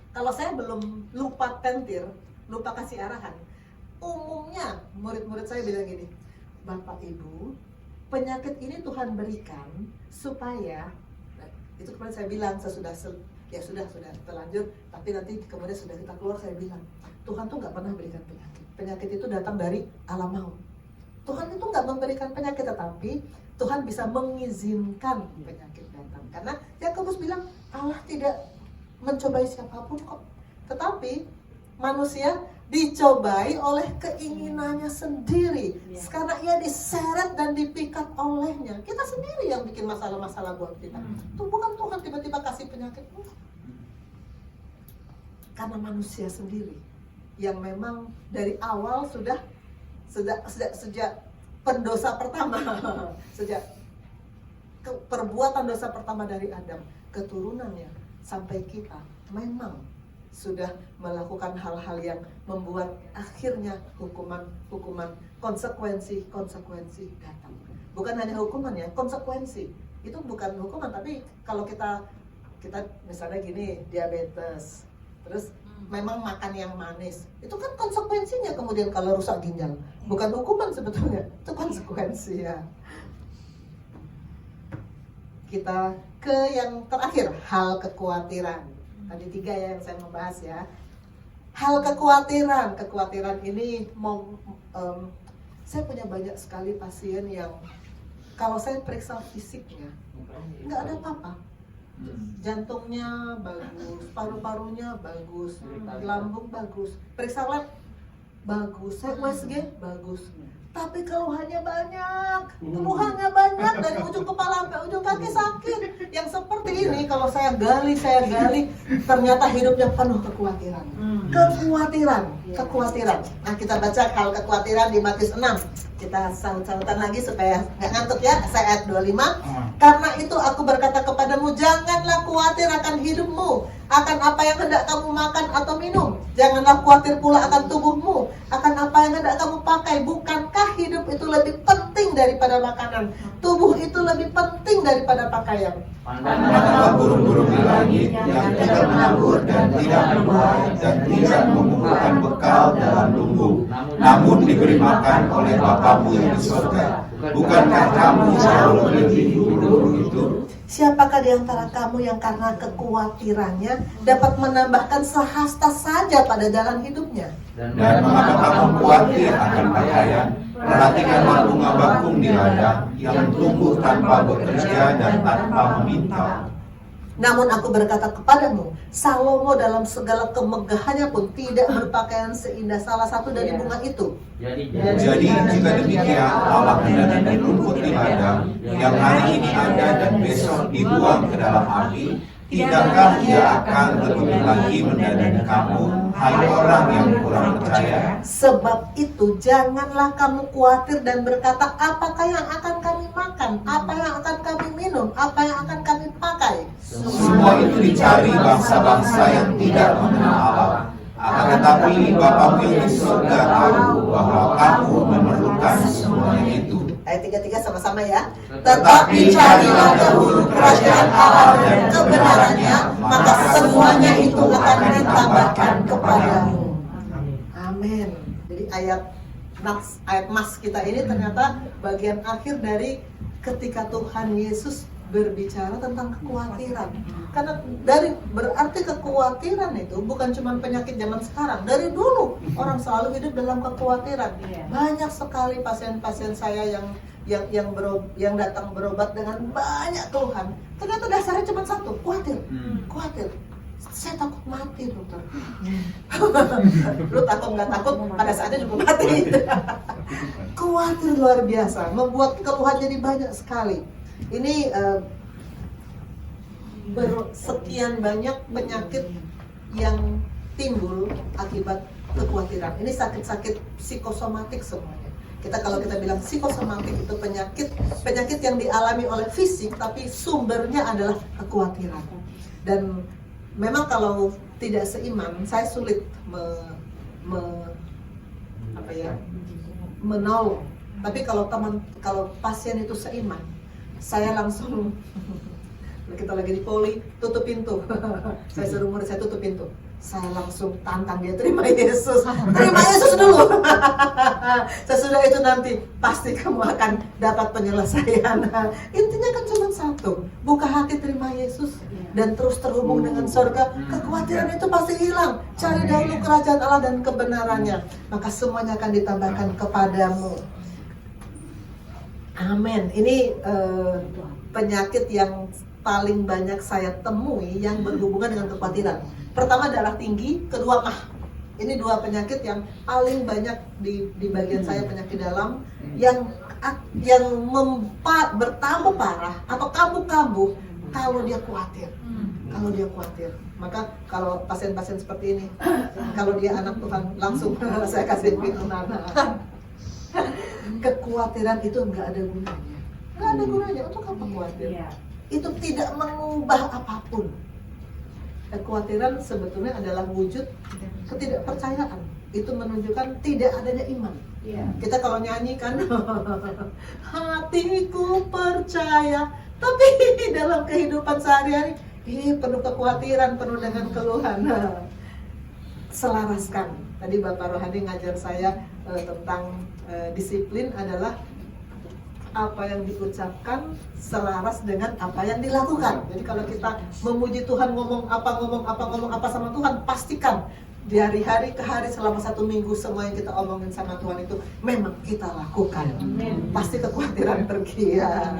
Kalau saya belum lupa tentir, lupa kasih arahan, umumnya murid-murid saya bilang gini, Bapak Ibu, penyakit ini Tuhan berikan supaya, itu kemarin saya bilang sudah terlanjur, tapi nanti kemudian sudah kita keluar saya bilang Tuhan tuh nggak pernah berikan penyakit itu datang dari alam maut. Tuhan itu nggak memberikan penyakit, tetapi Tuhan bisa mengizinkan penyakit datang, karena Yakobus bilang Allah tidak mencobai siapapun kok, tetapi manusia dicobai oleh keinginannya sendiri, karena ia diseret dan dipikat olehnya. Kita sendiri yang bikin masalah-masalah buat kita. Itu bukan Tuhan tiba-tiba kasih penyakit, karena manusia sendiri yang memang dari awal sudah sejak pendosa pertama, sejak perbuatan dosa pertama dari Adam, keturunannya sampai kita memang sudah melakukan hal-hal yang membuat akhirnya hukuman, konsekuensi datang. Bukan hanya hukuman ya, konsekuensi. Itu bukan hukuman, tapi kalau kita misalnya gini, diabetes, terus memang makan yang manis, itu kan konsekuensinya kemudian kalau rusak ginjal. Bukan hukuman sebetulnya, itu konsekuensi ya. Kita ke yang terakhir, hal kekhawatiran. Tadi 3 ya yang saya membahas ya. Hal kekhawatiran ini saya punya banyak sekali pasien yang Kalau saya periksa fisiknya, nggak ada apa-apa. Jantungnya bagus, paru-parunya bagus, lambung bagus, periksa lab bagus, saya USG bagus. Tapi keluhannya banyak, dari ujung kepala sampai ujung kaki sakit. Yang seperti ini kalau saya gali, ternyata hidupnya penuh kekhawatiran. Kekhawatiran. Nah, kita baca hal kekhawatiran di Matius 6. Kita saut-sautan lagi supaya nggak ngantuk ya. Saya ayat 25. Karena itu aku berkata kepadamu, janganlah khawatir akan hidupmu, akan apa yang hendak kamu makan atau minum. Janganlah khawatir pula akan tubuhmu, akan apa yang hendak kamu pakai. Bukankah hidup itu lebih penting daripada makanan? Tubuh itu lebih penting daripada pakaian. Pandanglah burung-burung di langit yang tidak menabur dan tidak menuai dan tidak mengumpulkan bekal dalam lumbung, namun diberi makan oleh Bapamu yang di surga. Bukankah kamu jauh lebih burung itu? Siapakah di antara kamu yang karena kekhawatirannya dapat menambahkan sehasta saja pada jalan hidupnya? Dan mengapa kamu khawatir akan pakaian? Perhatikanlah bunga bakung di ladang yang tumbuh tanpa bekerja dan tanpa meminta. Namun aku berkata kepadamu, Salomo dalam segala kemegahannya pun tidak berpakaian seindah salah satu dari bunga itu. Jadi jika demikian Allah mendanai rumput di ladang yang hari ini ada dan besok dibuang ke dalam api, tidakkah Ia akan lebih lagi mendanai kamu, hai orang yang kurang percaya? Sebab itu janganlah kamu khawatir dan berkata, apakah yang akan kami makan, apa yang akan kami minum, apa yang akan kami pakai. Semua itu dicari bangsa-bangsa yang tidak mengenal Allah. Akan tetapi Bapamu yang di surga tahu bahwa kamu memerlukan semuanya itu. Ayat 33 sama-sama ya. Tetapi carilah dahulu kerajaan Allah dan kebenarannya, maka semuanya itu akan ditambahkan kepadamu. Amin. Jadi ayat mas kita ini ternyata bagian akhir dari ketika Tuhan Yesus berbicara tentang kekhawatiran. Karena berarti kekhawatiran itu bukan cuma penyakit zaman sekarang. Dari dulu orang selalu hidup dalam kekhawatiran. Banyak sekali pasien-pasien saya yang datang berobat dengan banyak keluhan. Ternyata dasarnya cuma satu, khawatir. Saya takut mati, dokter. Lu takut nggak takut, pada saatnya juga mati. Khawatir luar biasa, membuat keluhan jadi banyak sekali. Ini sekian banyak penyakit yang timbul akibat kekhawatiran. Ini sakit-sakit psikosomatik semuanya. Kalau kita bilang psikosomatik itu penyakit yang dialami oleh fisik, tapi sumbernya adalah kekhawatiran. Dan memang kalau tidak seiman, saya sulit menolong. Tapi kalau pasien itu seiman, saya langsung, kita lagi di poli, tutup pintu. Saya suruh murid saya tutup pintu. Saya langsung tantang dia, terima Yesus dulu. Sesudah itu nanti pasti kamu akan dapat penyelesaian. Intinya kan cuma satu, buka hati terima Yesus dan terus terhubung dengan surga. Kekhawatiran itu pasti hilang. Cari dahulu kerajaan Allah dan kebenarannya, maka semuanya akan ditambahkan kepadamu. Amin. Ini penyakit yang paling banyak saya temui yang berhubungan dengan kekhawatiran. Pertama darah tinggi, kedua mah. Ini dua penyakit yang paling banyak di bagian saya, penyakit dalam yang bertambah parah atau kambuh-kambuh kalau dia khawatir. Maka kalau pasien-pasien seperti ini, kalau dia anak Tuhan, langsung saya kasih pintu nana. Kekhawatiran itu nggak ada gunanya. Untuk apa khawatir? Itu tidak mengubah apapun. Kekhawatiran sebetulnya adalah wujud ketidakpercayaan. Itu menunjukkan tidak adanya iman. Kita kalau nyanyi kan, hatiku percaya, tapi dalam kehidupan sehari-hari penuh kekhawatiran, penuh dengan keluhan. Selaraskan. Tadi Bapak Rohani ngajar saya tentang disiplin adalah apa yang diucapkan selaras dengan apa yang dilakukan. Jadi kalau kita memuji Tuhan, ngomong apa sama Tuhan, pastikan dari hari ke hari selama 1 minggu semua yang kita omongin sama Tuhan itu memang kita lakukan. Pasti kekhawatiran pergi ya.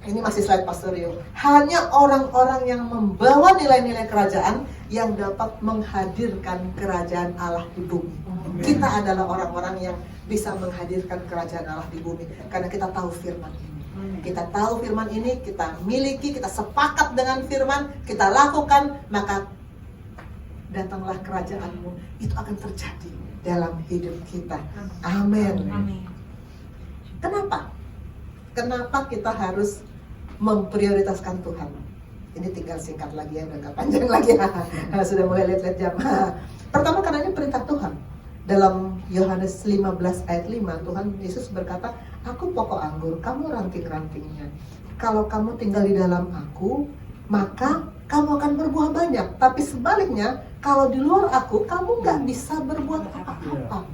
Ini masih slide Pastor Rio. Hanya orang-orang yang membawa nilai-nilai kerajaan yang dapat menghadirkan kerajaan Allah di bumi. Kita adalah orang-orang yang bisa menghadirkan kerajaan Allah di bumi karena kita tahu firman ini. Kita tahu firman ini, kita miliki, kita sepakat dengan firman, kita lakukan, maka datanglah kerajaanmu. Itu akan terjadi dalam hidup kita. Amin. Kenapa? Kenapa kita harus memprioritaskan Tuhan? Ini tinggal singkat lagi ya, udah gak panjang lagi ya. Sudah mulai lihat-lihat jam. Pertama karena ini perintah Tuhan. Dalam Yohanes 15 ayat 5, Tuhan Yesus berkata, aku pokok anggur, kamu ranting-rantingnya. Kalau kamu tinggal di dalam aku, maka kamu akan berbuah banyak. Tapi sebaliknya, kalau di luar aku, kamu gak bisa berbuat apa-apa.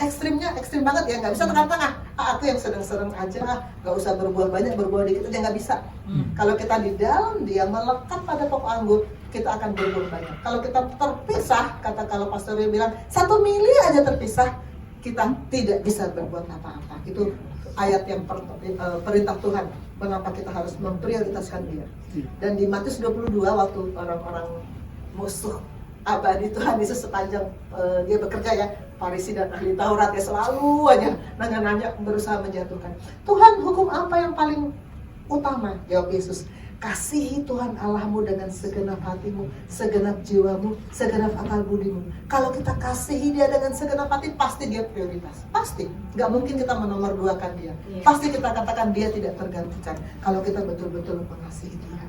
Ekstrimnya, ekstrim banget ya, gak bisa tengah-tengah. Aku yang sedang-sedang aja, gak usah berbuah banyak, berbuah dikit aja gak bisa. Kalau kita di dalam dia, melekat pada pokok anggur, kita akan berbuah banyak. Kalau kita terpisah, kalau Pastor Rio bilang 1 mili aja terpisah, kita tidak bisa berbuat apa-apa. Itu ayat yang perintah Tuhan. Mengapa kita harus memprioritaskan dia. Dan di Matius 22 waktu orang-orang musuh abadi Tuhan Yesus sepanjang dia bekerja ya, Farisi dan ahli Taurat ya selalu aja nanya-nanya berusaha menjatuhkan. Tuhan, hukum apa yang paling utama? Jawab Yesus, kasihi Tuhan Allahmu dengan segenap hatimu, segenap jiwamu, segenap akal budimu. Kalau kita kasihi dia dengan segenap hati, pasti dia prioritas. Pasti. Gak mungkin kita menomorduakan dia. Pasti kita katakan dia tidak tergantikan. Kalau kita betul-betul mengasihi dia.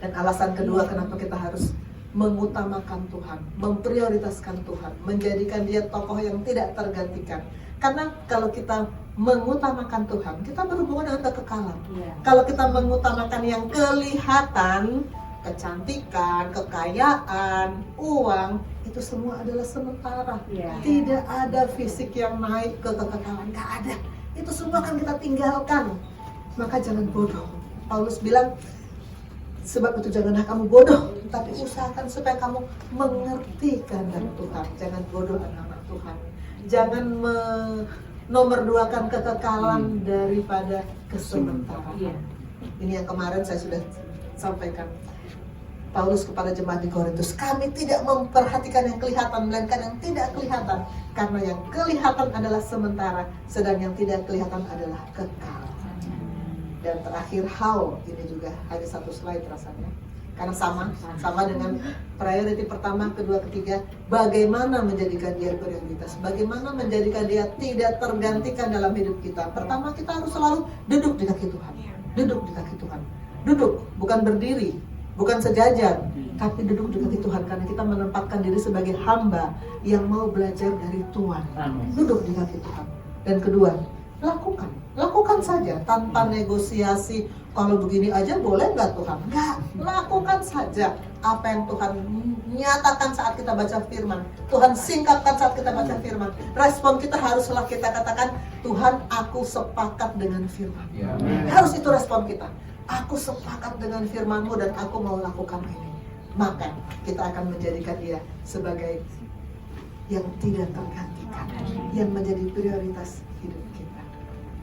Dan alasan kedua kenapa kita harus mengutamakan Tuhan, memprioritaskan Tuhan, menjadikan dia tokoh yang tidak tergantikan. Karena kalau kita mengutamakan Tuhan, kita berhubungan dengan kekekalan. Kalau kita mengutamakan yang kelihatan, kecantikan, kekayaan, uang, itu semua adalah sementara. Tidak ada fisik yang naik ke kekekalan, nggak ada. Itu semua akan kita tinggalkan. Maka jangan bodoh. Paulus bilang, sebab itu janganlah kamu bodoh, tapi usahakan supaya kamu mengerti kehendak Tuhan. Jangan bodoh anak-anak Tuhan. Jangan menomorduakan kekekalan daripada kesementaraan. Ini yang kemarin saya sudah sampaikan. Paulus kepada jemaat di Korintus, kami tidak memperhatikan yang kelihatan, melainkan yang tidak kelihatan. Karena yang kelihatan adalah sementara, sedang yang tidak kelihatan adalah kekal. Dan terakhir how, ini juga hanya 1 slide rasanya. Karena sama dengan priority pertama, kedua, ketiga. Bagaimana menjadikan dia prioritas? Bagaimana menjadikan dia tidak tergantikan dalam hidup kita? Pertama, kita harus selalu duduk di kaki Tuhan. Duduk di kaki Tuhan. Duduk, bukan berdiri, bukan sejajar, tapi duduk di kaki Tuhan. Karena kita menempatkan diri sebagai hamba yang mau belajar dari Tuhan. Duduk di kaki Tuhan. Dan kedua, lakukan saja tanpa negosiasi. Kalau begini aja boleh nggak Tuhan? Nggak, lakukan saja apa yang Tuhan nyatakan saat kita baca firman. Tuhan singkapkan saat kita baca firman. Respon kita haruslah kita katakan, Tuhan, aku sepakat dengan firman. Harus itu respon kita. Aku sepakat dengan firman-Mu dan aku mau lakukan ini. Maka kita akan menjadikan dia sebagai yang tidak tergantikan, yang menjadi prioritas hidup kita.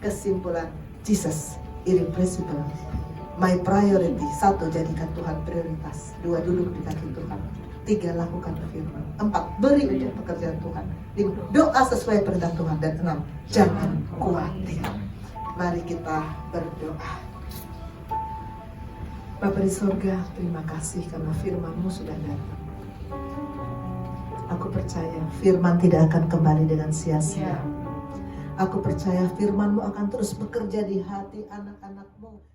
Kesimpulan, Jesus irreplaceable. My priority. 1, jadikan Tuhan prioritas. 2, duduk di kaki Tuhan. 3, lakukan firman. 4, beri untuk pekerjaan Tuhan. 5, doa sesuai perintah Tuhan. Dan 6, jangan khawatir. Mari kita berdoa. Bapa di sorga, terima kasih karena firman-Mu sudah datang. Aku percaya firman tidak akan kembali dengan sia-sia. Aku percaya firman-Mu akan terus bekerja di hati anak-anak-Mu.